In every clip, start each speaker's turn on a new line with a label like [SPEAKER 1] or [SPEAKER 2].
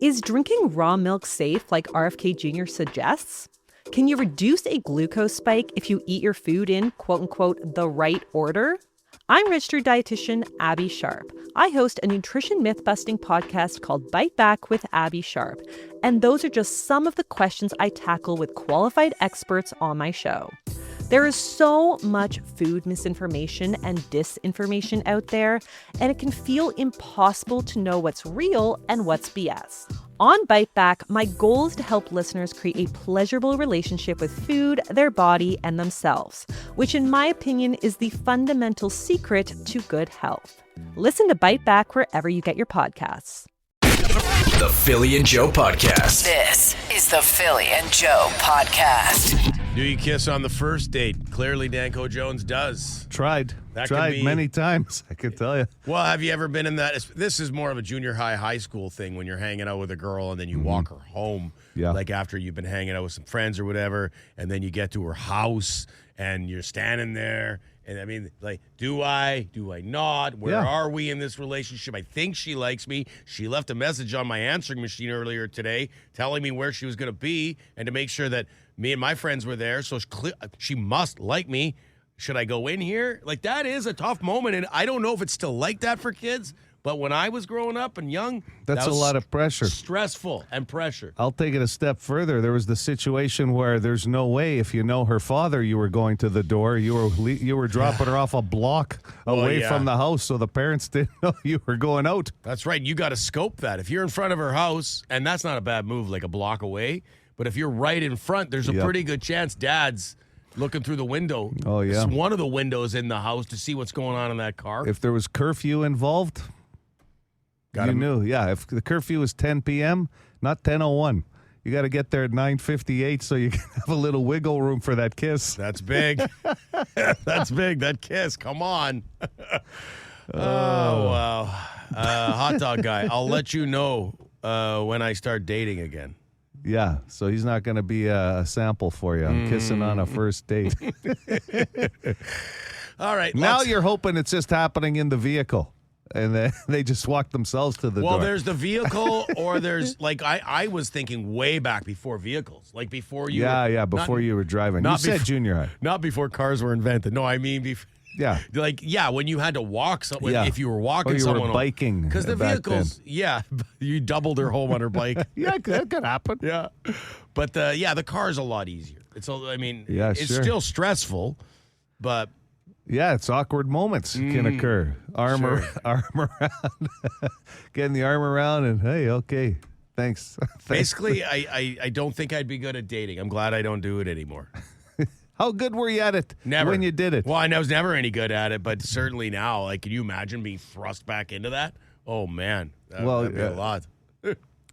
[SPEAKER 1] Is drinking raw milk safe like RFK Jr. suggests? Can you reduce a glucose spike if you eat your food in, quote-unquote, the right order? I'm registered dietitian Abby Sharp. I host a nutrition myth-busting podcast called Bite Back with Abby Sharp, and those are just some of the questions I tackle with qualified experts on my show. There is so much food misinformation and disinformation out there, and it can feel impossible to know what's real and what's BS. On Bite Back, my goal is to help listeners create a pleasurable relationship with food, their body, and themselves, which in my opinion is the fundamental secret to good health. Listen to Bite Back wherever you get your podcasts.
[SPEAKER 2] The Philly and Joe Podcast.
[SPEAKER 3] This is the Philly and Joe Podcast.
[SPEAKER 4] Do you kiss on the first date? Clearly, Danko Jones does.
[SPEAKER 5] Tried
[SPEAKER 4] That could be-
[SPEAKER 5] many times, I can tell you.
[SPEAKER 4] Well, have you ever been in that? This is more of a junior high school thing when you're hanging out with a girl and then you walk her home.
[SPEAKER 5] Yeah.
[SPEAKER 4] Like after you've been hanging out with some friends or whatever, and then you get to her house and you're standing there. And I mean, like, do I not? Where
[SPEAKER 5] Yeah.
[SPEAKER 4] are we in this relationship? I think she likes me. She left a message on my answering machine earlier today telling me where she was going to be and to make sure that me and my friends were there. So she must like me. Should I go in here? Like, that is a tough moment. And I don't know if it's still like that for kids. But when I was growing up and young,
[SPEAKER 5] That's
[SPEAKER 4] that was
[SPEAKER 5] a lot of pressure.
[SPEAKER 4] Stressful and pressure.
[SPEAKER 5] I'll take it a step further. There was the situation where there's no way, if you know her father, you were going to the door. You were dropping her off a block away
[SPEAKER 4] yeah.
[SPEAKER 5] from the house, so the parents didn't know you were going out.
[SPEAKER 4] That's right. You got to scope that. If you're in front of her house, and that's not a bad move, like a block away, but if you're right in front, there's a
[SPEAKER 5] Yep.
[SPEAKER 4] pretty good chance Dad's looking through the window.
[SPEAKER 5] Oh, yeah.
[SPEAKER 4] It's one of the windows in the house to see what's going on in that car.
[SPEAKER 5] If there was curfew involved, you knew. Yeah, if the curfew was 10 p.m., not 10:01. You got to get there at 9:58 so you can have a little wiggle room for that kiss.
[SPEAKER 4] That's big. That's big. That kiss. Come on. Oh, wow. Hot dog guy, I'll let you know when I start dating again.
[SPEAKER 5] Yeah, so he's not going to be a sample for you. I'm kissing on a first date.
[SPEAKER 4] All right.
[SPEAKER 5] Now you're hoping it's just happening in the vehicle, and they just walk themselves to the door.
[SPEAKER 4] Well, there's the vehicle, or there's, like, I was thinking way back before vehicles. Like, before you
[SPEAKER 5] before you were driving. You
[SPEAKER 4] not
[SPEAKER 5] said junior high.
[SPEAKER 4] Not before cars were invented. No, I mean before.
[SPEAKER 5] Yeah.
[SPEAKER 4] Like, yeah, when you had to walk someone,
[SPEAKER 5] Yeah.
[SPEAKER 4] if you were walking
[SPEAKER 5] Or you
[SPEAKER 4] someone.
[SPEAKER 5] were biking
[SPEAKER 4] Because the
[SPEAKER 5] back
[SPEAKER 4] vehicles, yeah, you doubled her home on her bike.
[SPEAKER 5] Yeah, that could happen.
[SPEAKER 4] Yeah. But, the car's a lot easier. It's
[SPEAKER 5] Yeah, sure.
[SPEAKER 4] still stressful, but.
[SPEAKER 5] Yeah, it's awkward moments can occur. Arm around, getting the arm around, and hey, okay, thanks.
[SPEAKER 4] Basically, I don't think I'd be good at dating. I'm glad I don't do it anymore.
[SPEAKER 5] How good were you at it
[SPEAKER 4] Never.
[SPEAKER 5] when you did it?
[SPEAKER 4] Well, I was never any good at it, but certainly now, like, can you imagine being thrust back into that? Oh, man. That'd be a lot.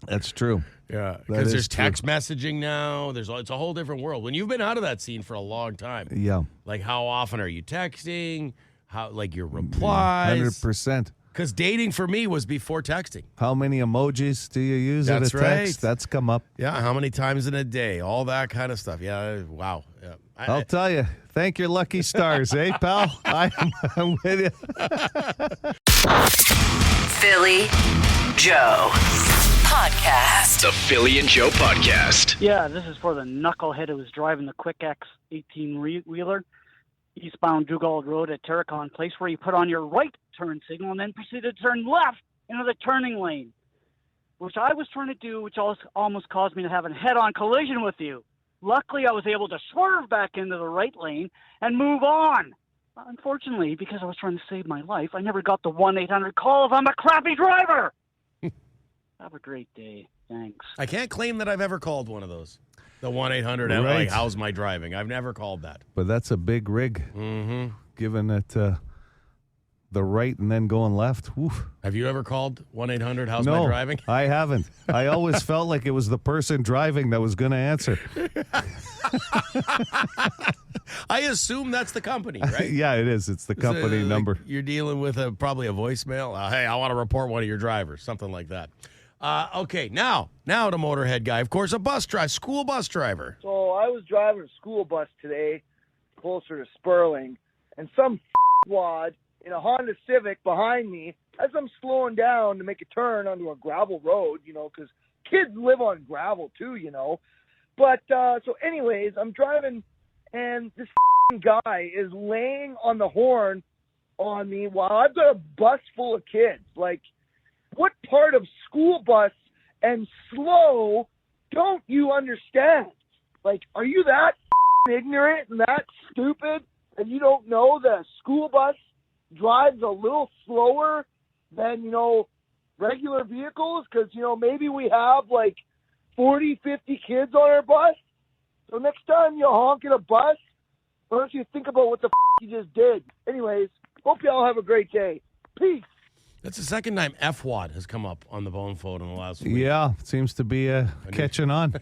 [SPEAKER 5] That's true.
[SPEAKER 4] Yeah,
[SPEAKER 5] That
[SPEAKER 4] because
[SPEAKER 5] is
[SPEAKER 4] there's
[SPEAKER 5] true.
[SPEAKER 4] text messaging now. It's a whole different world. When you've been out of that scene for a long time,
[SPEAKER 5] Yeah,
[SPEAKER 4] like, how often are you texting? How, like, your replies?
[SPEAKER 5] 100%.
[SPEAKER 4] Because dating for me was before texting.
[SPEAKER 5] How many emojis do you use in a
[SPEAKER 4] That's
[SPEAKER 5] text?
[SPEAKER 4] right.
[SPEAKER 5] That's come up.
[SPEAKER 4] Yeah, how many times in a day? All that kind of stuff. Yeah, wow. Yeah.
[SPEAKER 5] I'll tell you. Thank your lucky stars, eh, pal? I'm with you.
[SPEAKER 3] Philly Joe Podcast.
[SPEAKER 2] The Philly and Joe Podcast.
[SPEAKER 6] Yeah, this is for the knucklehead who was driving the Quick X 18-wheeler eastbound Dugald Road at Terracon Place, where you put on your right turn signal and then proceeded to turn left into the turning lane, which I was trying to do, which almost caused me to have a head-on collision with you. Luckily, I was able to swerve back into the right lane and move on. Unfortunately, because I was trying to save my life, I never got the 1-800 call if I'm a crappy driver. Have a great day. Thanks.
[SPEAKER 4] I can't claim that I've ever called one of those. The 1-800,
[SPEAKER 5] Right.
[SPEAKER 4] like, how's my driving? I've never called that.
[SPEAKER 5] But that's a big rig, giving it the right and then going left. Oof.
[SPEAKER 4] Have you ever called 1-800, how's my
[SPEAKER 5] No,
[SPEAKER 4] driving?
[SPEAKER 5] I haven't. I always felt like it was the person driving that was going to answer.
[SPEAKER 4] I assume that's the company, right?
[SPEAKER 5] Yeah, it is. It's the company
[SPEAKER 4] Like,
[SPEAKER 5] number.
[SPEAKER 4] you're dealing with probably a voicemail. Hey, I want to report one of your drivers, something like that. Okay, now to Motorhead guy. Of course, school bus driver.
[SPEAKER 7] So I was driving a school bus today, closer to Sperling, and some wad in a Honda Civic behind me, as I'm slowing down to make a turn onto a gravel road, because kids live on gravel too, you know. But so anyways, I'm driving, and this guy is laying on the horn on me while I've got a bus full of kids. Like, what part of school bus and slow don't you understand? Like, are you that ignorant and that stupid and you don't know that a school bus drives a little slower than, you know, regular vehicles? Because, you know, maybe we have like 40, 50 kids on our bus. So next time you honk at a bus, why don't you think about what the you just did? Anyways, hope you all have a great day. Peace.
[SPEAKER 4] That's the second time FWAD has come up on the Bone Phone in the last week.
[SPEAKER 5] Yeah, seems to be catching on.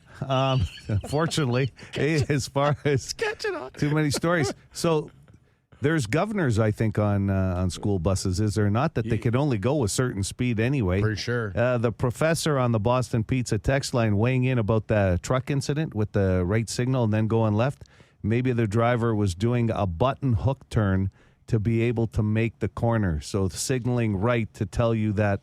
[SPEAKER 5] Unfortunately, as far as
[SPEAKER 4] Catching on.
[SPEAKER 5] too many stories. So there's governors, I think, on school buses, is there not? That they can only go a certain speed anyway.
[SPEAKER 4] For sure.
[SPEAKER 5] The professor on the Boston Pizza text line weighing in about the truck incident with the right signal and then going left. Maybe the driver was doing a button hook turn to be able to make the corner. So signaling right to tell you that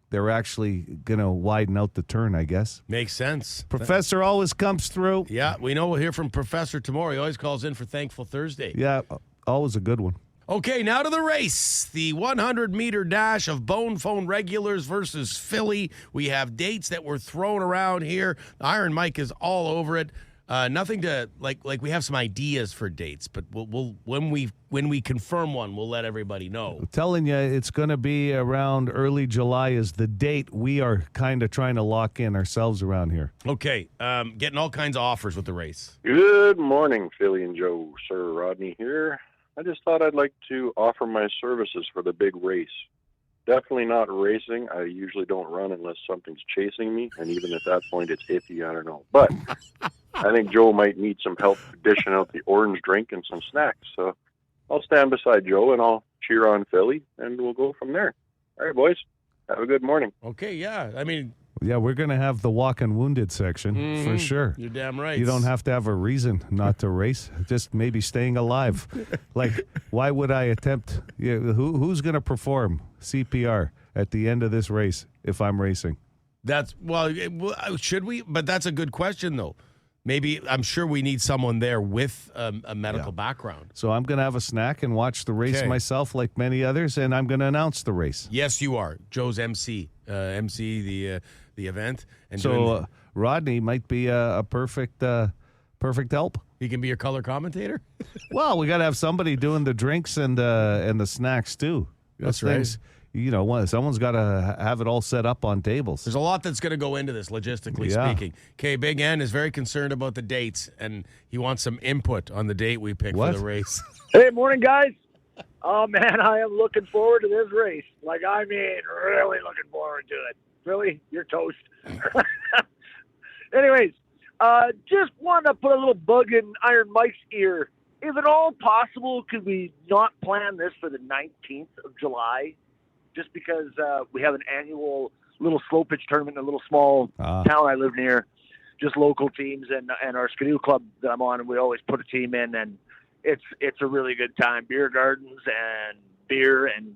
[SPEAKER 5] they're actually going to widen out the turn, I guess.
[SPEAKER 4] Makes sense.
[SPEAKER 5] Professor always comes through.
[SPEAKER 4] Yeah, we know we'll hear from Professor tomorrow. He always calls in for Thankful Thursday.
[SPEAKER 5] Yeah, always a good one.
[SPEAKER 4] Okay, now to the race. The 100-meter dash of Bone Phone regulars versus Philly. We have dates that were thrown around here. Iron Mike is all over it. Nothing to like we have some ideas for dates, but we'll when we confirm one, we'll let everybody know.
[SPEAKER 5] I'm telling you, it's going to be around early July is the date we are kind of trying to lock in ourselves around here.
[SPEAKER 4] Okay, getting all kinds of offers with the race.
[SPEAKER 8] Good morning, Philly and Joe. Sir Rodney here. I just thought I'd like to offer my services for the big race. Definitely not racing. I usually don't run unless something's chasing me, and even at that point, it's iffy. I don't know. But I think Joe might need some help dishing out the orange drink and some snacks. So I'll stand beside Joe, and I'll cheer on Philly, and we'll go from there. All right, boys. Have a good morning.
[SPEAKER 4] Okay, yeah. I mean,
[SPEAKER 5] Yeah, we're going to have the walking wounded section for sure.
[SPEAKER 4] you're damn right.
[SPEAKER 5] You don't have to have a reason not to race, just maybe staying alive. Like, why would I attempt? Who's going to perform CPR at the end of this race if I'm racing?
[SPEAKER 4] That's should we? But that's a good question, though. Maybe I'm sure we need someone there with a medical background.
[SPEAKER 5] So I'm going to have a snack and watch the race myself, like many others, and I'm going to announce the race.
[SPEAKER 4] Yes, you are. Joe's MC the event, and
[SPEAKER 5] so Rodney might be a perfect help.
[SPEAKER 4] he can be your color commentator.
[SPEAKER 5] Well, we got to have somebody doing the drinks and the snacks too.
[SPEAKER 4] That's
[SPEAKER 5] Those things, you know, someone's got to have it all set up on tables.
[SPEAKER 4] There's a lot that's going to go into this, logistically speaking. Okay, Big N is very concerned about the dates, and he wants some input on the date we pick for the race.
[SPEAKER 9] Hey, morning, guys. Oh, man, I am looking forward to this race. Like, I mean, really looking forward to it. Really? You're toast. Anyways, just want to put a little bug in Iron Mike's ear. Is it all possible, could we not plan this for the 19th of July? Just because we have an annual little slow pitch tournament in a little small town I live near, just local teams and our Skidoo club that I'm on, and we always put a team in, and it's a really good time. Beer gardens and beer and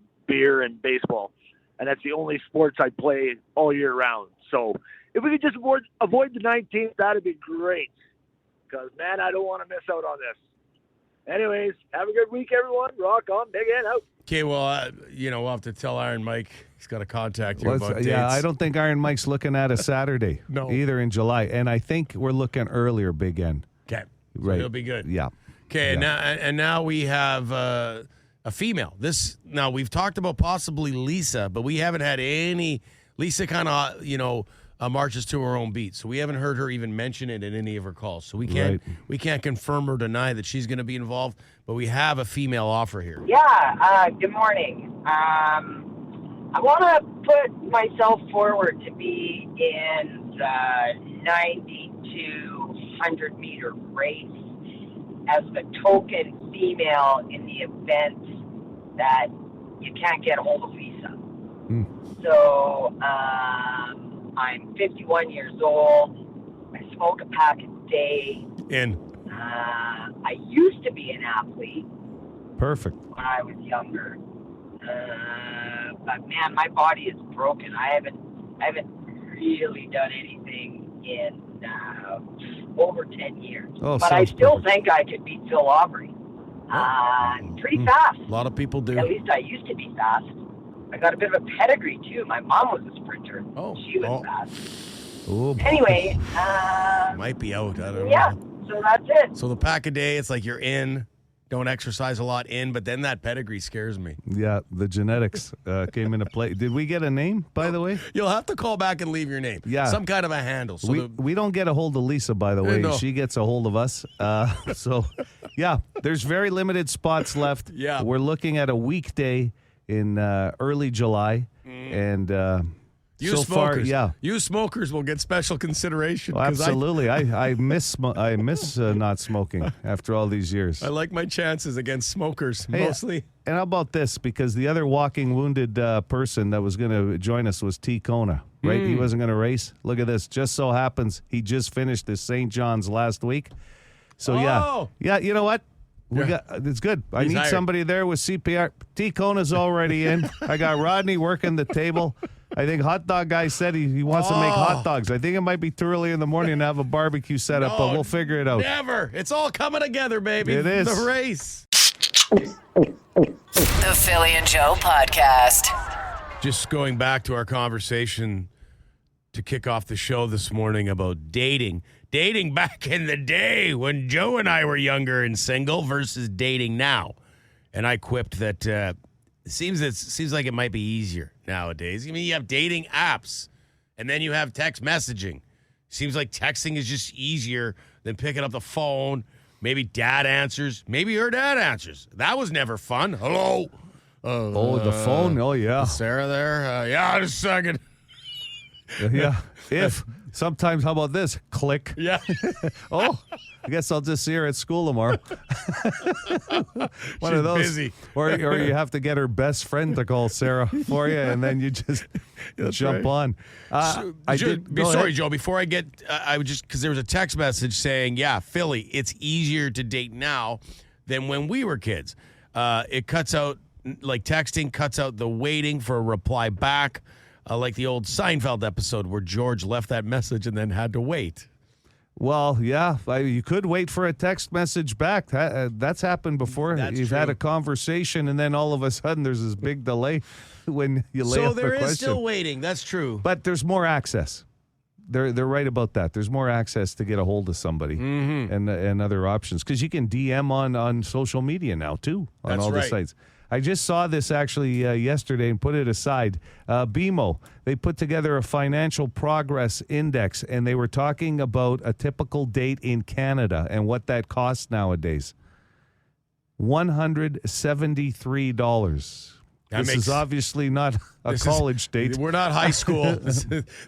[SPEAKER 9] baseball, and that's the only sports I play all year round. So if we could just avoid the 19th, that'd be great. Because man, I don't want to miss out on this. Anyways, have a good week, everyone. Rock on, Big N out.
[SPEAKER 4] Okay, well, we'll have to tell Iron Mike. He's got to contact you about dates.
[SPEAKER 5] Yeah, I don't think Iron Mike's looking at a Saturday either in July. And I think we're looking earlier, Big N.
[SPEAKER 4] Okay,
[SPEAKER 5] right.
[SPEAKER 4] So it'll be good.
[SPEAKER 5] Yeah.
[SPEAKER 4] Okay, now we have a female. Now, we've talked about possibly Lisa, but we haven't had any. Lisa kind of, marches to her own beat. So we haven't heard her even mention it in any of her calls. So we can't confirm or deny that she's going to be involved, but we have a female offer here.
[SPEAKER 10] Yeah, good morning. I want to put myself forward to be in the 9,200 meter race as the token female in the event that you can't get a hold of Lisa. So, I'm 51 years old. I smoke a pack a day. I used to be an athlete.
[SPEAKER 5] Perfect.
[SPEAKER 10] When I was younger. But man, my body is broken. I haven't really done anything in over 10 years.
[SPEAKER 5] Oh,
[SPEAKER 10] but I
[SPEAKER 5] sounds
[SPEAKER 10] still
[SPEAKER 5] perfect.
[SPEAKER 10] think I could beat Phil Aubrey. Pretty fast.
[SPEAKER 4] A lot of people do.
[SPEAKER 10] At least I used to be fast. I got a bit of a pedigree, too. My mom was a sprinter.
[SPEAKER 4] Oh.
[SPEAKER 10] She was
[SPEAKER 4] Oh.
[SPEAKER 10] fast.
[SPEAKER 5] Oh,
[SPEAKER 10] Anyway,
[SPEAKER 4] Might be out. I don't
[SPEAKER 10] yeah,
[SPEAKER 4] know.
[SPEAKER 10] so that's it.
[SPEAKER 4] So the pack a day, it's like you're in, don't exercise a lot in, but then that pedigree scares me.
[SPEAKER 5] yeah, the genetics came into play. Did we get a name, by the way?
[SPEAKER 4] You'll have to call back and leave your name.
[SPEAKER 5] Yeah.
[SPEAKER 4] Some kind of a handle. So
[SPEAKER 5] We don't get a hold of Lisa, by the way.
[SPEAKER 4] no.
[SPEAKER 5] She gets a hold of us. So, yeah, there's very limited spots left.
[SPEAKER 4] Yeah.
[SPEAKER 5] We're looking at a weekday in early July. And
[SPEAKER 4] you
[SPEAKER 5] so
[SPEAKER 4] smokers,
[SPEAKER 5] far, yeah.
[SPEAKER 4] you smokers will get special consideration.
[SPEAKER 5] Oh,
[SPEAKER 4] 'cause
[SPEAKER 5] absolutely. I miss not smoking after all these years.
[SPEAKER 4] I like my chances against smokers,
[SPEAKER 5] Hey,
[SPEAKER 4] mostly.
[SPEAKER 5] And how about this? Because the other walking wounded person that was going to join us was T. Kona, right? He wasn't going to race. Look at this. Just so happens he just finished his St. John's last week. So, yeah, you know what? It's good. I
[SPEAKER 4] He's
[SPEAKER 5] need
[SPEAKER 4] hired.
[SPEAKER 5] somebody there with CPR. T. Kona's already in. I got Rodney working the table. I think Hot Dog Guy said he wants to make hot dogs. I think it might be too early in the morning to have a barbecue set up, but we'll figure it out.
[SPEAKER 4] Never. It's all coming together, baby.
[SPEAKER 5] It is.
[SPEAKER 4] The race.
[SPEAKER 3] The Philly and Joe Podcast.
[SPEAKER 4] Just going back to our conversation to kick off the show this morning about dating. Dating back in the day when Joe and I were younger and single versus dating now. And I quipped that it seems like it might be easier nowadays. I mean, you have dating apps, and then you have text messaging. Seems like texting is just easier than picking up the phone. Maybe dad answers. Maybe her dad answers. That was never fun. Hello.
[SPEAKER 5] The phone? Oh, yeah.
[SPEAKER 4] Sarah there? Yeah, just a second.
[SPEAKER 5] Yeah. If. Sometimes, how about this? Click.
[SPEAKER 4] Yeah.
[SPEAKER 5] Oh, I guess I'll just see her at school tomorrow. One of those.
[SPEAKER 4] Busy.
[SPEAKER 5] Or you have to get her best friend to call Sarah for you, and then you just jump on.
[SPEAKER 4] Sorry, Joe. Before I get, I would just, because there was a text message saying, yeah, Philly, it's easier to date now than when we were kids. It cuts out, like texting cuts out the waiting for a reply back. Like the old Seinfeld episode where George left that message and then had to wait.
[SPEAKER 5] Well, yeah, you could wait for a text message back. That's happened before.
[SPEAKER 4] That's
[SPEAKER 5] You've
[SPEAKER 4] true.
[SPEAKER 5] had a conversation, and then all of a sudden there's this big delay when you lay
[SPEAKER 4] So
[SPEAKER 5] out the
[SPEAKER 4] there
[SPEAKER 5] question.
[SPEAKER 4] is still waiting. That's true.
[SPEAKER 5] But there's more access. They're right about that. There's more access to get a hold of somebody and other options, because you can DM on social media now too on
[SPEAKER 4] That's
[SPEAKER 5] all the
[SPEAKER 4] right.
[SPEAKER 5] sites. I just saw this actually yesterday and put it aside. BMO, they put together a financial progress index, and they were talking about a typical date in Canada and what that costs nowadays. $173. This is obviously not a college date.
[SPEAKER 4] We're not high school.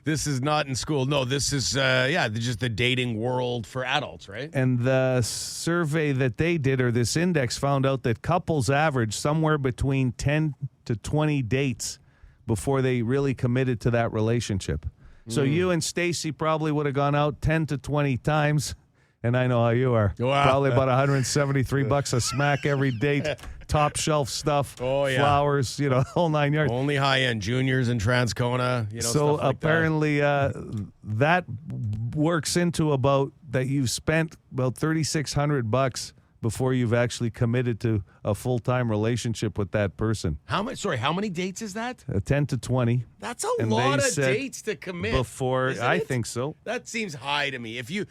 [SPEAKER 4] This is not in school. No, this is, just the dating world for adults, right?
[SPEAKER 5] And the survey that they did, or this index, found out that couples average somewhere between 10 to 20 dates before they really committed to that relationship. So you and Stacy probably would have gone out 10 to 20 times. And I know how you are.
[SPEAKER 4] Wow.
[SPEAKER 5] Probably about $173 a smack every date. Top shelf stuff.
[SPEAKER 4] Oh, yeah.
[SPEAKER 5] Flowers, whole 9 yards.
[SPEAKER 4] Only high-end juniors in Transcona,
[SPEAKER 5] So
[SPEAKER 4] stuff like
[SPEAKER 5] apparently that works into about that you've spent about $3,600 before you've actually committed to a full-time relationship with that person.
[SPEAKER 4] How many dates is that?
[SPEAKER 5] 10 to 20.
[SPEAKER 4] That's a
[SPEAKER 5] And
[SPEAKER 4] lot
[SPEAKER 5] they
[SPEAKER 4] of
[SPEAKER 5] said
[SPEAKER 4] dates to commit.
[SPEAKER 5] Before,
[SPEAKER 4] isn't
[SPEAKER 5] I
[SPEAKER 4] it?
[SPEAKER 5] think so.
[SPEAKER 4] That seems high to me. If you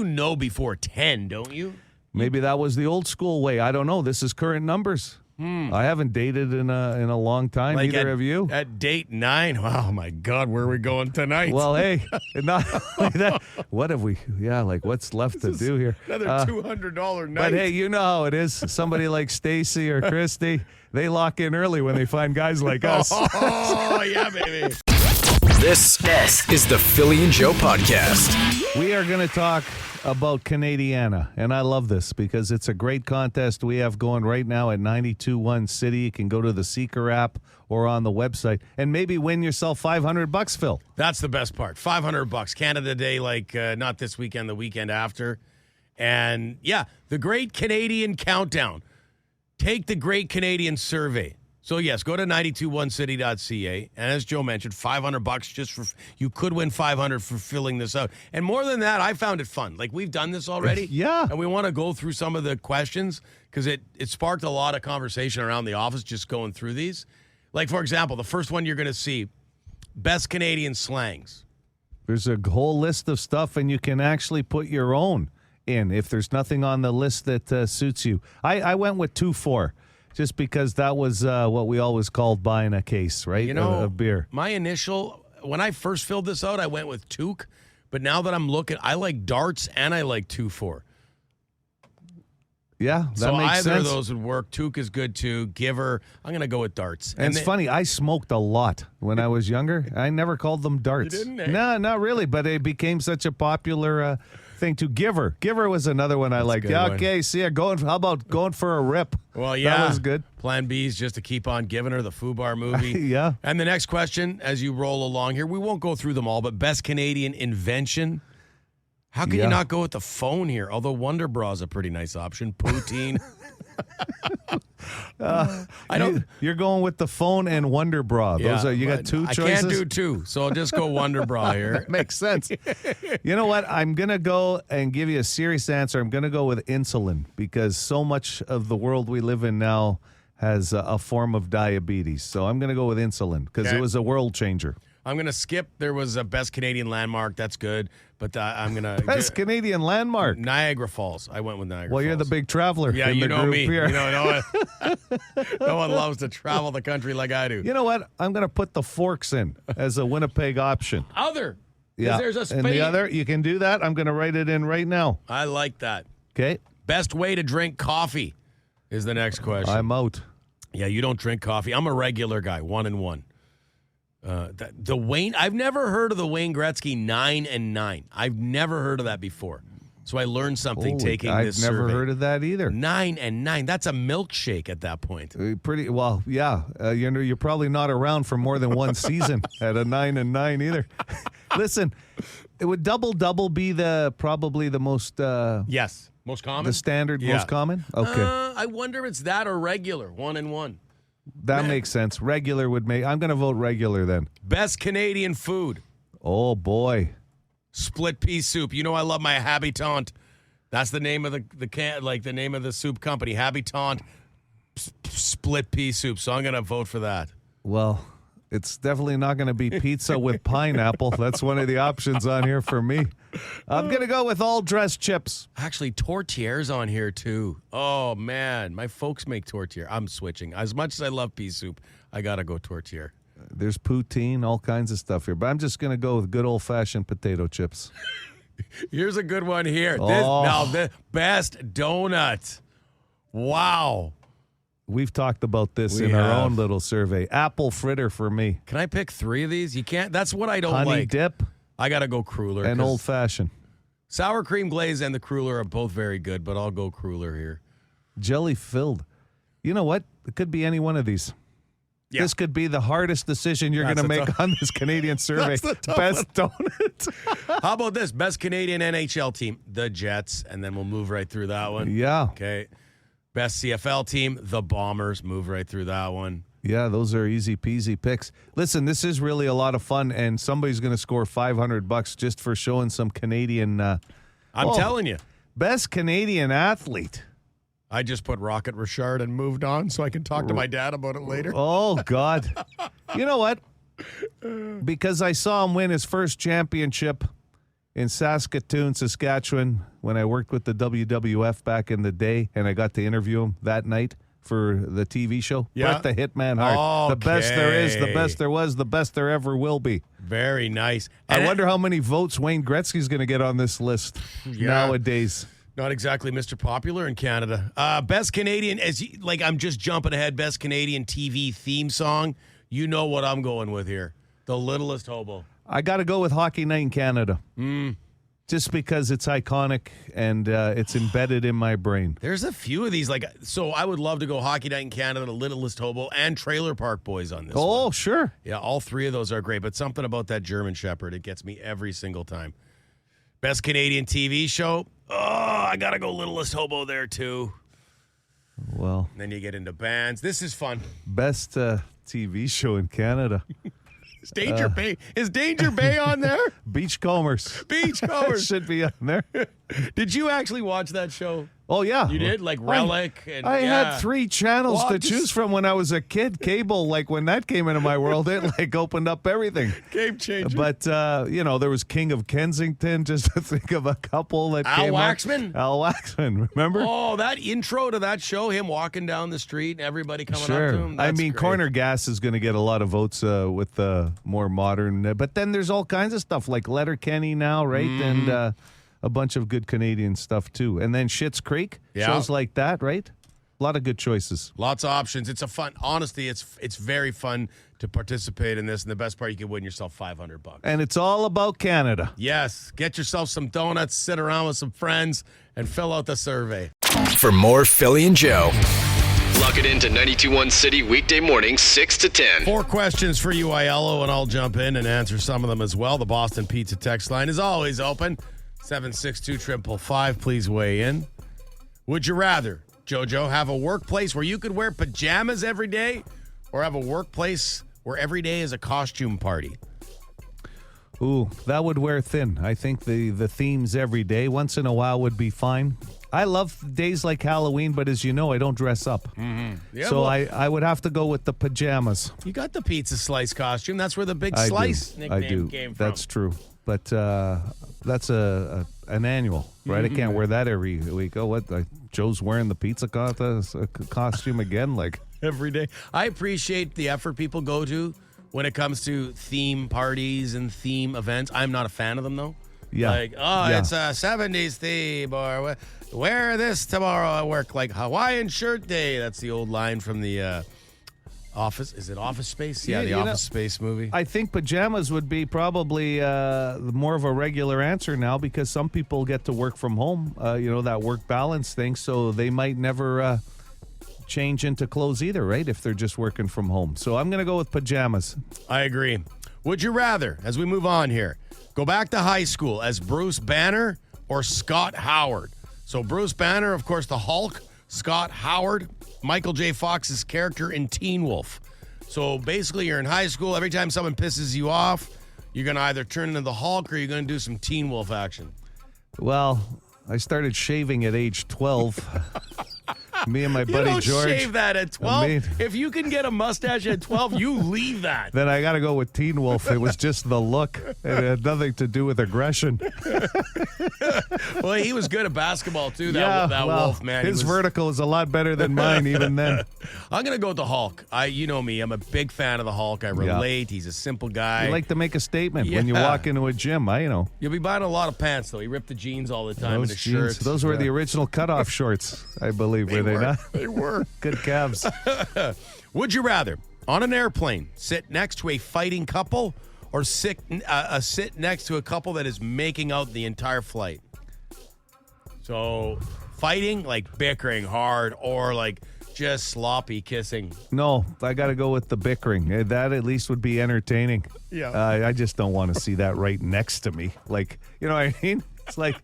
[SPEAKER 4] know before 10, don't you?
[SPEAKER 5] Maybe that was the old school way. I don't know. This is current numbers. I haven't dated in a long time. Neither have you.
[SPEAKER 4] At date 9, oh my God, where are we going tonight?
[SPEAKER 5] Well, hey, not only that. What have we? Yeah, like what's left to do here?
[SPEAKER 4] Another $200 night.
[SPEAKER 5] But hey, you know how it is. Somebody like Stacy or Christy, they lock in early when they find guys like us.
[SPEAKER 4] Oh, yeah, baby.
[SPEAKER 2] This is the Philly and Joe Podcast.
[SPEAKER 5] We are going to talk about Canadiana, and I love this because it's a great contest we have going right now at 92.1 City. You can go to the Seeker app or on the website and maybe win yourself $500, Phil.
[SPEAKER 4] That's the best part. $500. Canada Day, not this weekend, the weekend after. And yeah, the Great Canadian Countdown. Take the Great Canadian Survey. So, yes, go to 921city.ca. And as Joe mentioned, $500 just for, you could win $500 for filling this out. And more than that, I found it fun. Like, we've done this already.
[SPEAKER 5] Yeah.
[SPEAKER 4] And we want to go through some of the questions because it sparked a lot of conversation around the office just going through these. Like, for example, the first one you're going to see, best Canadian slangs.
[SPEAKER 5] There's a whole list of stuff, and you can actually put your own in if there's nothing on the list that suits you. I went with 2-4. Just because that was what we always called buying a case, right?
[SPEAKER 4] You know,
[SPEAKER 5] of beer.
[SPEAKER 4] My initial, when I first filled this out, I went with Took. But now that I'm looking, I like darts and I like 2-4.
[SPEAKER 5] Yeah, that
[SPEAKER 4] so
[SPEAKER 5] makes
[SPEAKER 4] either
[SPEAKER 5] sense.
[SPEAKER 4] of those would work. Took is good too. Giver, I'm going to go with darts.
[SPEAKER 5] And it's funny, I smoked a lot when I was younger. I never called them darts.
[SPEAKER 4] You didn't, eh?
[SPEAKER 5] No, not really, but it became such a popular thing to Giver. Giver was another one I liked. Yeah, okay, see ya. How about going for a rip?
[SPEAKER 4] Well, yeah.
[SPEAKER 5] That was good.
[SPEAKER 4] Plan B is just to keep on giving her the FUBAR movie.
[SPEAKER 5] Yeah.
[SPEAKER 4] And the next question, as you roll along here, we won't go through them all, but best Canadian invention. How can you not go with the phone here? Although Wonder Bra is a pretty nice option. Poutine.
[SPEAKER 5] I don't. You're going with the phone and Wonder Bra. Those are you got two choices.
[SPEAKER 4] I can't do two, so I'll just go Wonder Bra here.
[SPEAKER 5] Makes sense. You know what? I'm gonna go and give you a serious answer. I'm gonna go with insulin because so much of the world we live in now has a form of diabetes. So I'm gonna go with insulin because it was a world changer.
[SPEAKER 4] I'm going to skip. There was a best Canadian landmark. That's good. But I'm going to.
[SPEAKER 5] Best Canadian landmark.
[SPEAKER 4] Niagara Falls. I went with Niagara Falls.
[SPEAKER 5] Well, you're the big traveler.
[SPEAKER 4] Yeah,
[SPEAKER 5] in
[SPEAKER 4] you
[SPEAKER 5] the
[SPEAKER 4] know
[SPEAKER 5] group
[SPEAKER 4] me.
[SPEAKER 5] Here.
[SPEAKER 4] You know, no one loves to travel the country like I do.
[SPEAKER 5] You know what? I'm going to put the Forks in as a Winnipeg option.
[SPEAKER 4] Other.
[SPEAKER 5] Yeah.
[SPEAKER 4] There's a space.
[SPEAKER 5] And the other, you can do that. I'm going to write it in right now.
[SPEAKER 4] I like that.
[SPEAKER 5] Okay.
[SPEAKER 4] Best way to drink coffee is the next question.
[SPEAKER 5] I'm out.
[SPEAKER 4] Yeah, you don't drink coffee. I'm a regular guy, 1 and 1. The Wayne, I've never heard of the Wayne Gretzky 9 and 9. I've never heard of that before. So I learned something taking this survey.
[SPEAKER 5] I've never heard of that either.
[SPEAKER 4] 9 and 9. That's a milkshake at that point.
[SPEAKER 5] Pretty well, yeah. You're probably not around for more than one season at a 9 and 9 either. Listen, would double be probably the most?
[SPEAKER 4] Yes, most common.
[SPEAKER 5] The standard, most common. Okay.
[SPEAKER 4] I wonder if it's that or regular 1 and 1.
[SPEAKER 5] That makes sense. Regular would make. I'm going to vote regular then.
[SPEAKER 4] Best Canadian food.
[SPEAKER 5] Oh boy,
[SPEAKER 4] split pea soup. You know I love my Habitant. That's the name of the name of the soup company. Habitant split pea soup. So I'm going to vote for that.
[SPEAKER 5] Well, it's definitely not going to be pizza with pineapple. That's one of the options on here for me. I'm going to go with all dressed chips.
[SPEAKER 4] Actually, tortillas on here, too. Oh, man. My folks make tortilla. I'm switching. As much as I love pea soup, I got to go tortilla.
[SPEAKER 5] There's poutine, all kinds of stuff here. But I'm just going to go with good old-fashioned potato chips.
[SPEAKER 4] Here's a good one here.
[SPEAKER 5] Oh.
[SPEAKER 4] The best donut. Wow.
[SPEAKER 5] We've talked about this in our own little survey. Apple fritter for me.
[SPEAKER 4] Can I pick 3 of these? You can't. That's what I don't like.
[SPEAKER 5] Honey dip.
[SPEAKER 4] I got to go cruller.
[SPEAKER 5] And old-fashioned.
[SPEAKER 4] Sour cream glaze and the cruller are both very good, but I'll go cruller here.
[SPEAKER 5] Jelly filled. You know what? It could be any one of these. Yeah. This could be the hardest decision you're going to make on this Canadian survey. Best donut.
[SPEAKER 4] How about this? Best Canadian NHL team, the Jets, and then we'll move right through that one.
[SPEAKER 5] Yeah.
[SPEAKER 4] Okay. Best CFL team, the Bombers. Move right through that one.
[SPEAKER 5] Yeah, those are easy peasy picks. Listen, this is really a lot of fun, and somebody's going to score $500 just for showing some Canadian.
[SPEAKER 4] I'm telling you.
[SPEAKER 5] Best Canadian athlete.
[SPEAKER 4] I just put Rocket Richard and moved on so I can talk to my dad about it later.
[SPEAKER 5] Oh, God. You know what? Because I saw him win his first championship in Saskatoon, Saskatchewan, when I worked with the WWF back in the day, and I got to interview him that night for the TV show.
[SPEAKER 4] Yeah.
[SPEAKER 5] Bret the Hitman Hart. The best there is, the best there was, the best there ever will be.
[SPEAKER 4] Very nice.
[SPEAKER 5] And I wonder how many votes Wayne Gretzky's going to get on this list nowadays.
[SPEAKER 4] Not exactly Mr. Popular in Canada. Best Canadian, I'm just jumping ahead, best Canadian TV theme song. You know what I'm going with here. The Littlest Hobo.
[SPEAKER 5] I got to go with Hockey Night in Canada. Just because it's iconic and it's embedded in my brain.
[SPEAKER 4] There's a few of these. So I would love to go Hockey Night in Canada, The Littlest Hobo, and Trailer Park Boys on this one.
[SPEAKER 5] Oh, sure.
[SPEAKER 4] Yeah, all 3 of those are great, but something about that German Shepherd, it gets me every single time. Best Canadian TV show. Oh, I got to go Littlest Hobo there, too.
[SPEAKER 5] Well,
[SPEAKER 4] And then you get into bands. This is fun.
[SPEAKER 5] best TV show in Canada.
[SPEAKER 4] Is Danger Bay? Is Danger Bay on there?
[SPEAKER 5] Beachcombers.
[SPEAKER 4] Beachcombers.
[SPEAKER 5] Should be on there.
[SPEAKER 4] Did you actually watch that show?
[SPEAKER 5] Oh, yeah.
[SPEAKER 4] You did? Like Relic?
[SPEAKER 5] I had 3 channels to
[SPEAKER 4] What?
[SPEAKER 5] choose from when I was a kid. Cable, like when that came into my world, it like opened up everything.
[SPEAKER 4] Game changer.
[SPEAKER 5] But, there was King of Kensington, just to think of a couple that
[SPEAKER 4] Al
[SPEAKER 5] came up.
[SPEAKER 4] Waxman?
[SPEAKER 5] Al Waxman, remember?
[SPEAKER 4] Oh, that intro to that show, him walking down the street and everybody coming up to him.
[SPEAKER 5] I
[SPEAKER 4] That's
[SPEAKER 5] mean,
[SPEAKER 4] great.
[SPEAKER 5] Corner Gas is going to get a lot of votes with the more modern. But then there's all kinds of stuff like Letterkenny now, right? And a bunch of good Canadian stuff, too. And then Schitt's Creek,
[SPEAKER 4] Yeah.
[SPEAKER 5] shows like that, right? A lot of good choices.
[SPEAKER 4] Lots of options. It's a fun. Honestly, it's very fun to participate in this. And the best part, you can win yourself $500.
[SPEAKER 5] And it's all about Canada.
[SPEAKER 4] Yes, get yourself some donuts, sit around with some friends, and fill out the survey.
[SPEAKER 2] For more Philly and Joe, log it into 92.1 City weekday mornings 6 to 10.
[SPEAKER 4] 4 questions for you, Aiello, and I'll jump in and answer some of them as well. The Boston Pizza text line is always open. 762-555. Please weigh in. Would you rather, JoJo, have a workplace where you could wear pajamas every day, or have a workplace where every day is a costume party?
[SPEAKER 5] Ooh, that would wear thin. I think the themes every day, once in a while, would be fine. I love days like Halloween, but as you know, I don't dress up.
[SPEAKER 4] Yeah,
[SPEAKER 5] So
[SPEAKER 4] well,
[SPEAKER 5] I would have to go with the pajamas.
[SPEAKER 4] you got the pizza slice costume. That's where the big
[SPEAKER 5] I
[SPEAKER 4] slice
[SPEAKER 5] do.
[SPEAKER 4] nickname
[SPEAKER 5] I do.
[SPEAKER 4] came from.
[SPEAKER 5] That's true. But that's an annual, right? I can't wear that every week. Oh, what? Joe's wearing the pizza costume again? Like
[SPEAKER 4] Every day. I appreciate the effort people go to when it comes to theme parties and theme events. I'm not a fan of them, though.
[SPEAKER 5] Yeah.
[SPEAKER 4] Like, it's a 70s theme, or wear this tomorrow at work, like Hawaiian shirt day. That's the old line from the Office. Is it Office Space? Yeah,
[SPEAKER 5] Yeah,
[SPEAKER 4] the
[SPEAKER 5] you know,
[SPEAKER 4] Office Space movie.
[SPEAKER 5] I think pajamas would be probably more of a regular answer now because some people get to work from home, that work balance thing, so they might never change into clothes either, right, if they're just working from home. So I'm going to go with pajamas.
[SPEAKER 4] I agree. Would you rather, as we move on here, go back to high school as Bruce Banner or Scott Howard? So Bruce Banner, of course, the Hulk. Scott Howard, Michael J. Fox's character in Teen Wolf. So basically, you're in high school. Every time someone pisses you off, you're going to either turn into the Hulk or you're going to do some Teen Wolf action.
[SPEAKER 5] Well, I started shaving at age 12. Me and my
[SPEAKER 4] You
[SPEAKER 5] buddy
[SPEAKER 4] don't
[SPEAKER 5] George.
[SPEAKER 4] shave that at 12.
[SPEAKER 5] mean-
[SPEAKER 4] If you can get a mustache at 12, you leave that.
[SPEAKER 5] Then I got to go with Teen Wolf. It was just the look. It had nothing to do with aggression.
[SPEAKER 4] Well, he was good at basketball, too, that Wolf, man.
[SPEAKER 5] His
[SPEAKER 4] He was-
[SPEAKER 5] vertical is a lot better than mine, even then.
[SPEAKER 4] I'm going to go with the Hulk. You know me. I'm a big fan of the Hulk. I relate. He's a simple guy.
[SPEAKER 5] You like to make a statement when you
[SPEAKER 4] Yeah.
[SPEAKER 5] walk into a gym.
[SPEAKER 4] You'll be buying a lot of pants, though. He ripped the jeans all the time and
[SPEAKER 5] Those
[SPEAKER 4] the
[SPEAKER 5] jeans,
[SPEAKER 4] shirts.
[SPEAKER 5] those were the original cutoff shorts, I believe, were they not?
[SPEAKER 4] They were.
[SPEAKER 5] Good calves.
[SPEAKER 4] Would you rather, on an airplane, sit next to a fighting couple or sit next to a couple that is making out the entire flight? So, fighting, like bickering hard, or like just sloppy kissing.
[SPEAKER 5] No, I got to go with the bickering. That at least would be entertaining.
[SPEAKER 4] Yeah.
[SPEAKER 5] I just don't want to see that right next to me. Like, you know what I mean? It's like,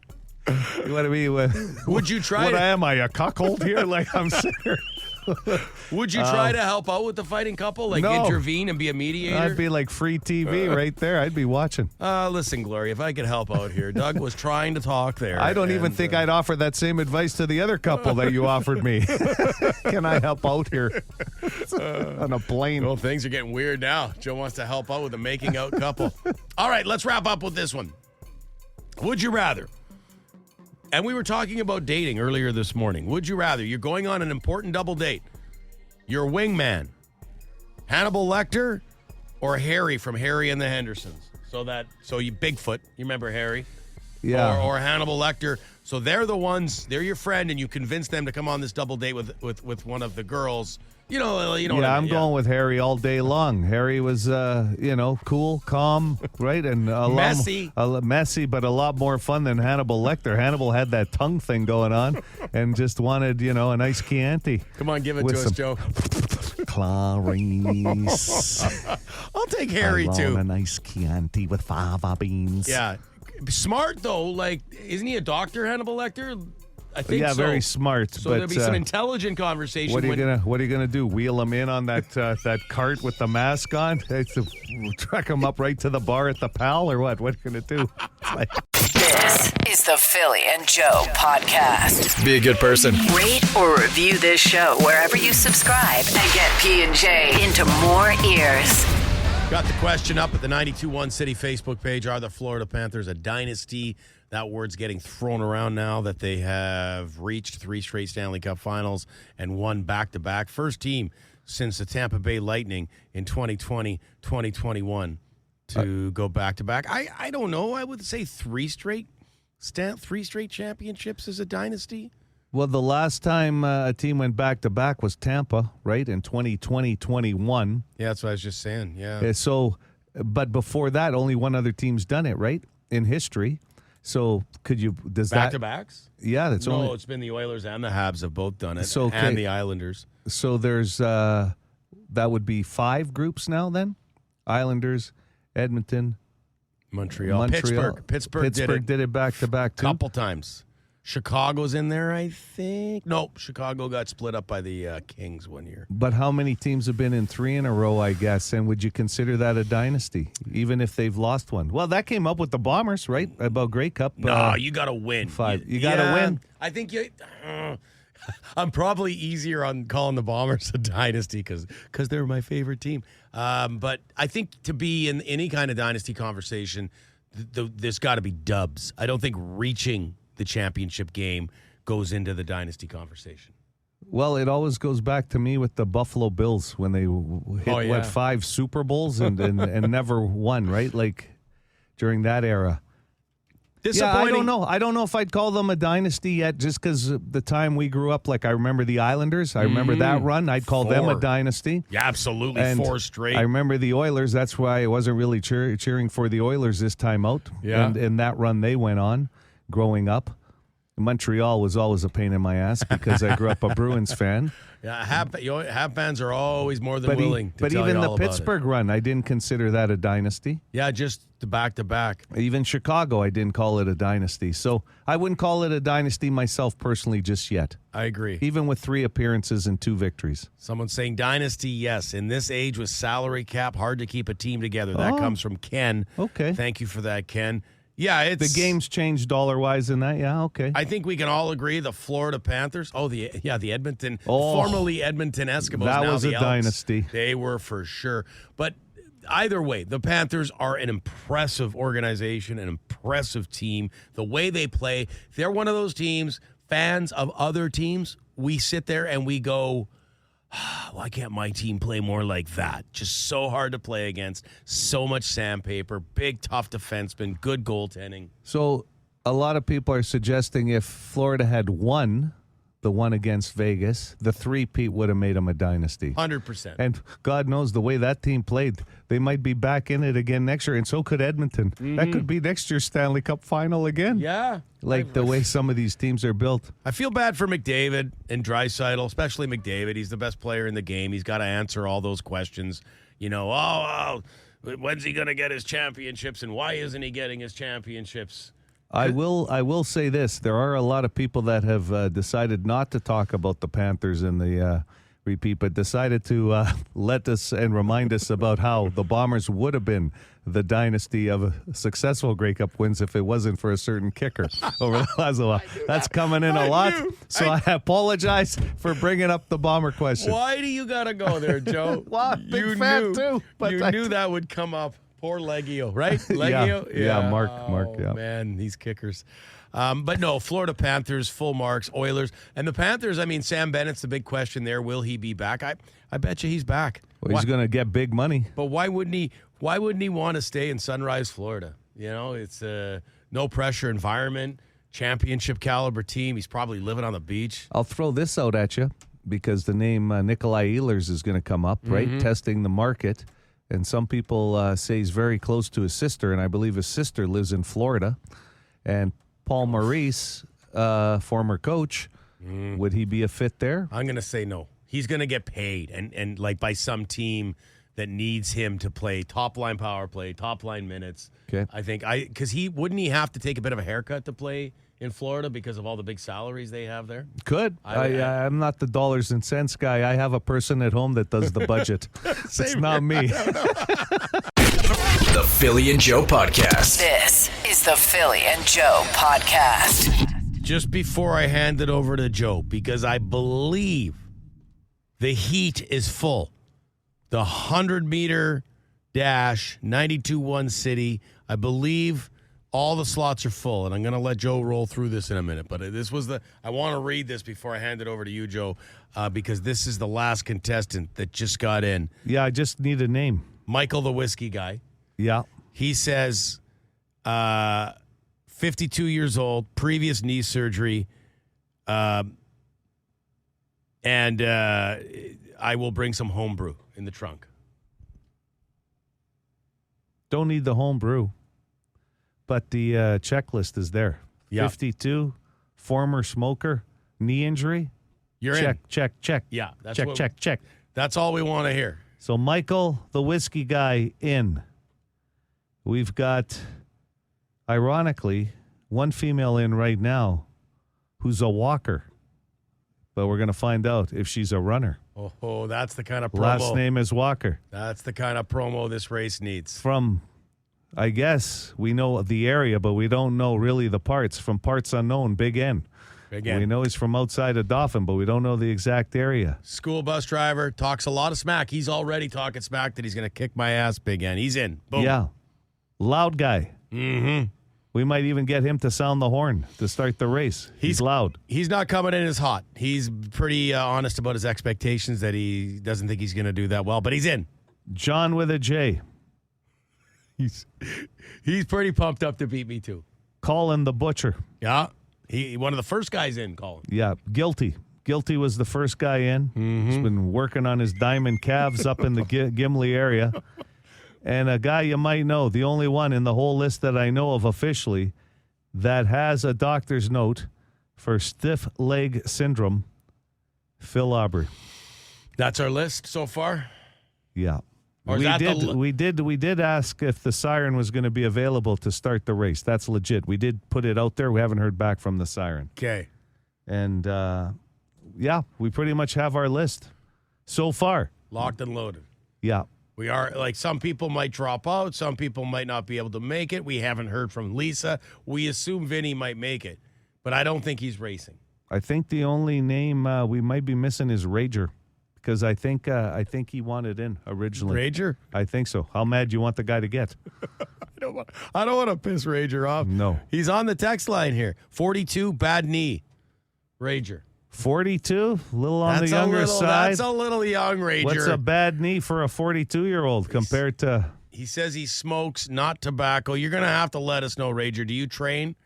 [SPEAKER 5] you want to be with.
[SPEAKER 4] Would you try
[SPEAKER 5] What
[SPEAKER 4] to-
[SPEAKER 5] am I, a cuckold here? Like, I'm sitting here.
[SPEAKER 4] Would you try to help out with the fighting couple? Like
[SPEAKER 5] No.
[SPEAKER 4] intervene and be a mediator?
[SPEAKER 5] I'd be like free TV right there. I'd be watching.
[SPEAKER 4] Listen, Gloria, if I could help out here. Doug was trying to talk there.
[SPEAKER 5] I don't even
[SPEAKER 4] and,
[SPEAKER 5] think I'd offer that same advice to the other couple that you offered me. Can I help out here on a plane?
[SPEAKER 4] Well, things are getting weird now. Joe wants to help out with a making out couple. All right, let's wrap up with this one. Would you rather? And we were talking about dating earlier this morning. Would you rather? You're going on an important double date. Your wingman, Hannibal Lecter, or Harry from Harry and the Hendersons. So you Bigfoot. You remember Harry?
[SPEAKER 5] Yeah.
[SPEAKER 4] Or Hannibal Lecter. So they're the ones. They're your friend, and you convince them to come on this double date with one of the girls. You know what I mean?
[SPEAKER 5] I'm going with Harry all day long. Harry was, cool, calm, right? And
[SPEAKER 4] Messy.
[SPEAKER 5] Messy, but a lot more fun than Hannibal Lecter. Hannibal had that tongue thing going on and just wanted, a nice Chianti.
[SPEAKER 4] Come on, give it
[SPEAKER 5] With
[SPEAKER 4] to us,
[SPEAKER 5] some-
[SPEAKER 4] Joe.
[SPEAKER 5] Clarice.
[SPEAKER 4] I'll take Harry,
[SPEAKER 5] I
[SPEAKER 4] too.
[SPEAKER 5] want a nice Chianti with fava beans.
[SPEAKER 4] Yeah. Smart, though. Like, isn't he a doctor, Hannibal Lecter? I think
[SPEAKER 5] yeah,
[SPEAKER 4] so.
[SPEAKER 5] very smart.
[SPEAKER 4] So
[SPEAKER 5] but,
[SPEAKER 4] there'll be some intelligent conversation.
[SPEAKER 5] What are you gonna do? Wheel them in on that cart with the mask on? Track them up right to the bar at the Pal, or what? What are you gonna do?
[SPEAKER 3] This is the Philly and Joe podcast.
[SPEAKER 2] Be a good person.
[SPEAKER 3] Rate or review this show wherever you subscribe and get P&J into more ears.
[SPEAKER 4] Got the question up at the 92.1 City Facebook page. Are the Florida Panthers a dynasty? That word's getting thrown around now that they have reached 3 straight Stanley Cup finals and won back-to-back. First team since the Tampa Bay Lightning in 2020, 2021 to go back-to-back. I don't know. I would say 3 straight championships is a dynasty.
[SPEAKER 5] Well, the last time a team went back-to-back was Tampa, right, in 2020-21.
[SPEAKER 4] Yeah, that's what I was just saying, yeah.
[SPEAKER 5] But before that, only one other team's done it, right, in history. So does that...
[SPEAKER 4] Back-to-backs?
[SPEAKER 5] Yeah, that's only...
[SPEAKER 4] No, it's been the Oilers and the Habs have both done it,
[SPEAKER 5] So,
[SPEAKER 4] and the Islanders.
[SPEAKER 5] So there's, that would be 5 groups now then? Islanders, Edmonton,
[SPEAKER 4] Montreal. Pittsburgh
[SPEAKER 5] did it back-to-back, too.
[SPEAKER 4] Couple times. Chicago's in there, I think. No, Chicago got split up by the Kings one year.
[SPEAKER 5] But how many teams have been in 3 in a row, I guess? And would you consider that a dynasty, even if they've lost one? Well, that came up with the Bombers, right? About Grey Cup.
[SPEAKER 4] No, you got to win.
[SPEAKER 5] 5. You got to win.
[SPEAKER 4] I think I'm probably easier on calling the Bombers a dynasty because they're my favorite team. But I think to be in any kind of dynasty conversation, there's got to be dubs. I don't think reaching the championship game goes into the dynasty conversation.
[SPEAKER 5] Well, it always goes back to me with the Buffalo Bills when they hit 5 Super Bowls and never won, right? Like during that era. Yeah, I don't know. I don't know if I'd call them a dynasty yet, just because the time we grew up. Like I remember the Islanders. I remember that run. I'd call them a dynasty.
[SPEAKER 4] Yeah, absolutely.
[SPEAKER 5] And
[SPEAKER 4] 4 straight.
[SPEAKER 5] I remember the Oilers. That's why I wasn't really cheering for the Oilers this time out.
[SPEAKER 4] Yeah.
[SPEAKER 5] And that run they went on growing up. Montreal was always a pain in my ass because I grew up a Bruins fan.
[SPEAKER 4] Yeah, Hab fans are always more than willing to
[SPEAKER 5] But
[SPEAKER 4] tell
[SPEAKER 5] even
[SPEAKER 4] you
[SPEAKER 5] the
[SPEAKER 4] all about
[SPEAKER 5] Pittsburgh run, I didn't consider that a dynasty.
[SPEAKER 4] Yeah, just the back-to-back.
[SPEAKER 5] Even Chicago, I didn't call it a dynasty. So I wouldn't call it a dynasty myself personally just yet.
[SPEAKER 4] I agree.
[SPEAKER 5] Even with 3 appearances and 2 victories.
[SPEAKER 4] Someone's saying dynasty, yes. In this age with salary cap, hard to keep a team together. That comes from Ken.
[SPEAKER 5] Okay.
[SPEAKER 4] Thank you for that, Ken. Yeah, it's
[SPEAKER 5] the game's changed dollar-wise in that. Yeah, okay.
[SPEAKER 4] I think we can all agree the Florida Panthers. The Edmonton, formerly Edmonton Eskimos.
[SPEAKER 5] That
[SPEAKER 4] now
[SPEAKER 5] was
[SPEAKER 4] the
[SPEAKER 5] a
[SPEAKER 4] Elks.
[SPEAKER 5] dynasty.
[SPEAKER 4] They were for sure. But either way, the Panthers are an impressive organization, an impressive team. The way they play, they're one of those teams. Fans of other teams, we sit there and we go, why can't my team play more like that? Just so hard to play against. So much sandpaper. Big, tough defenseman. Good goaltending.
[SPEAKER 5] So a lot of people are suggesting if Florida had won the one against Vegas, the 3-peat would have made them a dynasty.
[SPEAKER 4] 100%.
[SPEAKER 5] And God knows the way that team played, they might be back in it again next year, and so could Edmonton. Mm-hmm. That could be next year's Stanley Cup final again.
[SPEAKER 4] Yeah.
[SPEAKER 5] Like the way some of these teams are built.
[SPEAKER 4] I feel bad for McDavid and Draisaitl, especially McDavid. He's the best player in the game. He's got to answer all those questions. You know, when's he going to get his championships, and why isn't he getting his championships?
[SPEAKER 5] I will say this. There are a lot of people that have decided not to talk about the Panthers in the repeat, but decided to let us and remind us about how the Bombers would have been the dynasty of successful Grey Cup wins if it wasn't for a certain kicker over the last while. That's coming in a lot. So I apologize for bringing up the Bomber question.
[SPEAKER 4] Why do you got to go there, Joe?
[SPEAKER 5] Well, big fan too.
[SPEAKER 4] But you knew that would come up. Poor Leggio, right? Leggio?
[SPEAKER 5] Yeah, Mark, yeah.
[SPEAKER 4] Man, these kickers. But no, Florida Panthers, full marks, Oilers. And the Panthers, I mean, Sam Bennett's the big question there. Will he be back? I bet you he's back.
[SPEAKER 5] Well, he's going to get big money.
[SPEAKER 4] But why wouldn't he want to stay in Sunrise, Florida? You know, it's a no-pressure environment, championship caliber team. He's probably living on the beach.
[SPEAKER 5] I'll throw this out at you because the name Nikolai Ehlers is going to come up, right? Testing the market. And some people say he's very close to his sister, and I believe his sister lives in Florida. And Paul Maurice, former coach, would he be a fit there?
[SPEAKER 4] I'm going to say no. He's going to get paid, and like by some team that needs him to play top-line power play, top-line minutes.
[SPEAKER 5] Okay.
[SPEAKER 4] I think because wouldn't he have to take a bit of a haircut to play in Florida because of all the big salaries they have there?
[SPEAKER 5] Could. I'm not the dollars and cents guy. I have a person at home that does the budget. It's not me.
[SPEAKER 2] The Philly and Joe Podcast.
[SPEAKER 3] This is the Philly and Joe Podcast.
[SPEAKER 4] Just before I hand it over to Joe, because I believe the heat is full. The 100-meter dash, 92-1 City, I believe all the slots are full, and I'm going to let Joe roll through this in a minute. But I want to read this before I hand it over to you, Joe, because this is the last contestant that just got in.
[SPEAKER 5] Yeah, I just need a name.
[SPEAKER 4] Michael, the whiskey guy.
[SPEAKER 5] Yeah.
[SPEAKER 4] He says, 52 years old, previous knee surgery, and I will bring some homebrew in the trunk.
[SPEAKER 5] Don't need the home brew, but the checklist is there.
[SPEAKER 4] Yeah.
[SPEAKER 5] 52, former smoker, knee injury.
[SPEAKER 4] You're
[SPEAKER 5] check,
[SPEAKER 4] in.
[SPEAKER 5] check.
[SPEAKER 4] Yeah.
[SPEAKER 5] Check.
[SPEAKER 4] That's all we want to hear.
[SPEAKER 5] So Michael, the whiskey guy, in. We've got, ironically, one female in right now who's a walker. But we're going to find out if she's a runner.
[SPEAKER 4] Oh, that's the kind of promo.
[SPEAKER 5] Last name is Walker.
[SPEAKER 4] That's the kind of promo this race needs.
[SPEAKER 5] From, I guess, we know the area, but we don't know really the parts. From parts unknown, Big N.
[SPEAKER 4] Big N.
[SPEAKER 5] We know he's from outside of Dauphin, but we don't know the exact area.
[SPEAKER 4] School bus driver, talks a lot of smack. He's already talking smack that he's going to kick my ass, Big N. He's in. Boom.
[SPEAKER 5] Yeah. Loud guy.
[SPEAKER 4] Mm-hmm.
[SPEAKER 5] We might even get him to sound the horn to start the race. He's loud.
[SPEAKER 4] He's not coming in as hot. He's pretty honest about his expectations that he doesn't think he's going to do that well, but he's in.
[SPEAKER 5] John with a J.
[SPEAKER 4] He's pretty pumped up to beat me too.
[SPEAKER 5] Colin the Butcher.
[SPEAKER 4] Yeah. He one of the first guys in, Colin.
[SPEAKER 5] Yeah. Guilty. Guilty was the first guy in.
[SPEAKER 4] Mm-hmm.
[SPEAKER 5] He's been working on his diamond calves up in the Gimli area. And a guy you might know, the only one in the whole list that I know of officially that has a doctor's note for stiff leg syndrome, Phil Aubrey.
[SPEAKER 4] That's our list so far?
[SPEAKER 5] Yeah.
[SPEAKER 4] Or is
[SPEAKER 5] We did ask if the siren was going to be available to start the race. That's legit. We did put it out there. We haven't heard back from the siren.
[SPEAKER 4] Okay.
[SPEAKER 5] And yeah, we pretty much have our list so far.
[SPEAKER 4] Locked and loaded.
[SPEAKER 5] Yeah.
[SPEAKER 4] We are, like, some people might drop out. Some people might not be able to make it. We haven't heard from Lisa. We assume Vinny might make it, but I don't think he's racing.
[SPEAKER 5] I think the only name we might be missing is Rager, because I think he wanted in originally.
[SPEAKER 4] Rager?
[SPEAKER 5] I think so. How mad do you want the guy to get?
[SPEAKER 4] I don't want to piss Rager off.
[SPEAKER 5] No.
[SPEAKER 4] He's on the text line here. 42, bad knee. Rager.
[SPEAKER 5] 42, a little on the younger side.
[SPEAKER 4] That's a little young, Rager.
[SPEAKER 5] What's a bad knee for a 42-year-old compared to...
[SPEAKER 4] He says he smokes, not tobacco. You're going to have to let us know, Rager. Do you train?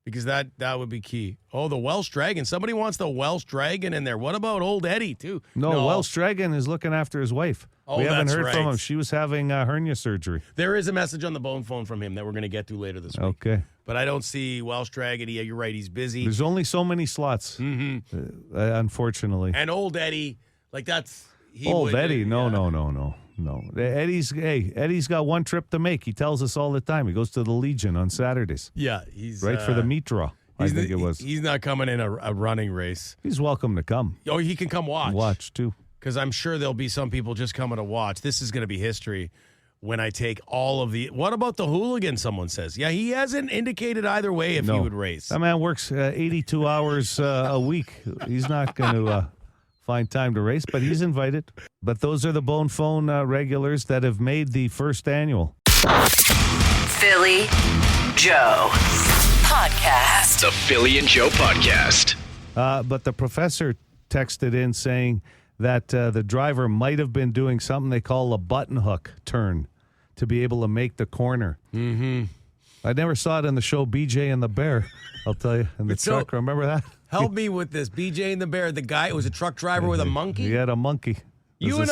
[SPEAKER 4] Because that would be key. Oh, the Welsh Dragon. Somebody wants the Welsh Dragon in there. What about old Eddie, too?
[SPEAKER 5] No, Welsh Dragon is looking after his wife.
[SPEAKER 4] Oh,
[SPEAKER 5] we haven't
[SPEAKER 4] that's
[SPEAKER 5] heard
[SPEAKER 4] right.
[SPEAKER 5] from him. She was having hernia surgery.
[SPEAKER 4] There is a message on the bone phone from him that we're going to get to later this week.
[SPEAKER 5] Okay.
[SPEAKER 4] But I don't see Welsh Dragon. Yeah, you're right. He's busy.
[SPEAKER 5] There's only so many slots, unfortunately.
[SPEAKER 4] And old Eddie, like that's...
[SPEAKER 5] Eddie? No. Eddie's got one trip to make. He tells us all the time. He goes to the Legion on Saturdays.
[SPEAKER 4] Yeah, he's...
[SPEAKER 5] Right for the meat draw, I think it was.
[SPEAKER 4] He's not coming in a running race.
[SPEAKER 5] He's welcome to come.
[SPEAKER 4] Oh, he can come watch.
[SPEAKER 5] Watch, too.
[SPEAKER 4] Because I'm sure there'll be some people just coming to watch. This is going to be history when I take all of the... What about the hooligan, someone says? Yeah, he hasn't indicated either way if he would race.
[SPEAKER 5] That man works 82 hours a week. He's not going to find time to race, but he's invited. But those are the Bone Phone regulars that have made the first annual.
[SPEAKER 3] Philly Joe Podcast.
[SPEAKER 2] The Philly and Joe Podcast.
[SPEAKER 5] But the professor texted in saying that the driver might have been doing something they call a button hook turn to be able to make the corner.
[SPEAKER 4] Mm-hmm.
[SPEAKER 5] I never saw it in the show BJ and the Bear, I'll tell you, in the truck. Remember that?
[SPEAKER 4] Help me with this. BJ and the Bear, the guy who was a truck driver with a monkey?
[SPEAKER 5] He had a monkey.
[SPEAKER 4] You and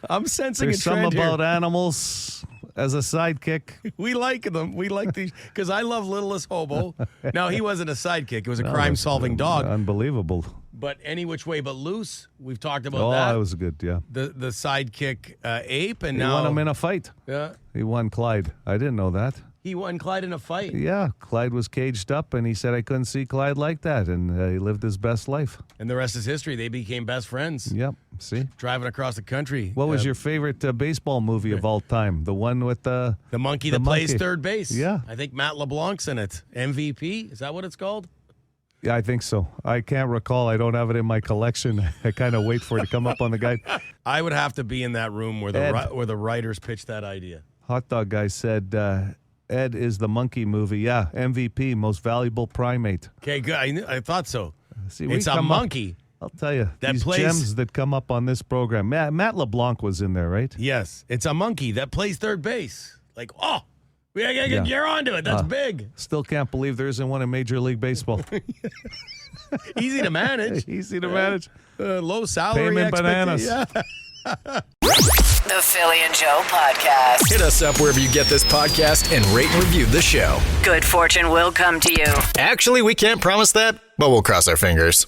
[SPEAKER 4] I'm sensing
[SPEAKER 5] There's
[SPEAKER 4] a trend
[SPEAKER 5] some about
[SPEAKER 4] here.
[SPEAKER 5] Animals as a sidekick.
[SPEAKER 4] We like them. We like these because I love Littlest Hobo. Now, he wasn't a sidekick. It was a crime-solving dog.
[SPEAKER 5] Unbelievable.
[SPEAKER 4] But any which way but loose. We've talked about that.
[SPEAKER 5] Oh, that was good, yeah.
[SPEAKER 4] The sidekick Ape, and
[SPEAKER 5] He
[SPEAKER 4] now...
[SPEAKER 5] won him in a fight.
[SPEAKER 4] Yeah.
[SPEAKER 5] He won Clyde. I didn't know that.
[SPEAKER 4] He won Clyde in a fight.
[SPEAKER 5] Yeah, Clyde was caged up, and he said I couldn't see Clyde like that, and he lived his best life.
[SPEAKER 4] And the rest is history. They became best friends.
[SPEAKER 5] Yep, see?
[SPEAKER 4] Driving across the country.
[SPEAKER 5] What was your favorite baseball movie of all time? The one with the
[SPEAKER 4] monkey that plays
[SPEAKER 5] monkey.
[SPEAKER 4] third base.
[SPEAKER 5] Yeah.
[SPEAKER 4] I think Matt LeBlanc's in it. MVP? Is that what it's called?
[SPEAKER 5] Yeah, I think so. I can't recall. I don't have it in my collection. I kind of wait for it to come up on the guide.
[SPEAKER 4] I would have to be in that room where the writers pitched that idea.
[SPEAKER 5] Hot Dog Guy said, Ed is the monkey movie. Yeah, MVP, most valuable primate.
[SPEAKER 4] Okay, good. I thought so.
[SPEAKER 5] See,
[SPEAKER 4] it's a monkey.
[SPEAKER 5] I'll tell you,
[SPEAKER 4] that
[SPEAKER 5] these
[SPEAKER 4] plays,
[SPEAKER 5] gems that come up on this program. Matt LeBlanc was in there, right?
[SPEAKER 4] Yes, it's a monkey that plays third base. Like, you're onto it. That's big.
[SPEAKER 5] Still can't believe there isn't one in Major League Baseball.
[SPEAKER 4] Easy to manage.
[SPEAKER 5] Easy to manage.
[SPEAKER 4] Low salary.
[SPEAKER 5] Payment bananas.
[SPEAKER 4] Yeah.
[SPEAKER 3] The Philly and Joe Podcast.
[SPEAKER 2] Hit us up wherever you get this podcast and rate and review the show.
[SPEAKER 3] Good fortune will come to you.
[SPEAKER 2] Actually, we can't promise that, but we'll cross our fingers.